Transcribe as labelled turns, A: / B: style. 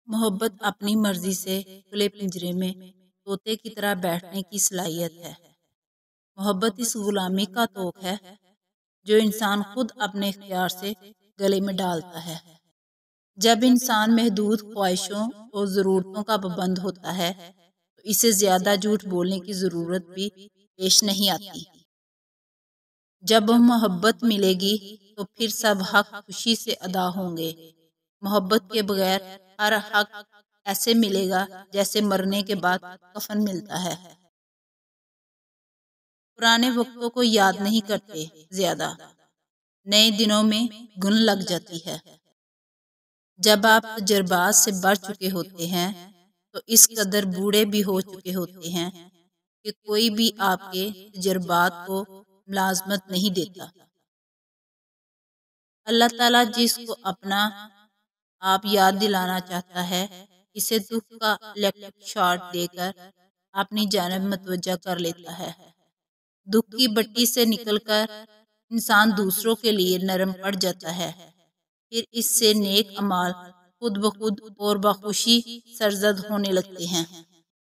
A: محبت اپنی مرضی سے کھلے پنجرے میں طوطے کی طرح بیٹھنے کی صلاحیت ہے۔ محبت اس غلامی کا توق ہے جو انسان خود اپنے اختیار سے گلے میں ڈالتا ہے۔ جب انسان محدود خواہشوں اور ضرورتوں کا پابند ہوتا ہے تو اسے زیادہ جھوٹ بولنے کی ضرورت بھی پیش نہیں آتی۔ جب محبت ملے گی تو پھر سب حق خوشی سے ادا ہوں گے۔ محبت کے بغیر ہر حق ایسے ملے گا جیسے مرنے کے بعد کفن ملتا ہے۔ پرانے وقتوں کو یاد نہیں کرتے زیادہ، نئے دنوں میں گن لگ جاتی ہے۔ جب آپ تجربات سے بڑھ چکے ہوتے ہیں تو اس قدر بوڑھے بھی ہو چکے ہوتے ہیں کہ کوئی بھی آپ کے تجربات کو ملازمت نہیں دیتا۔ اللہ تعالیٰ جس کو اپنا آپ یاد دلانا چاہتا ہے اسے دکھ کا الیکٹرک شارٹ دے کر اپنی جانب متوجہ کر لیتا ہے۔ دکھ کی بٹی سے نکل کر انسان دوسروں کے لیے نرم پڑ جاتا ہے، پھر اس سے نیک اعمال خود بخود اور بخوشی سرزد ہونے لگتے ہیں۔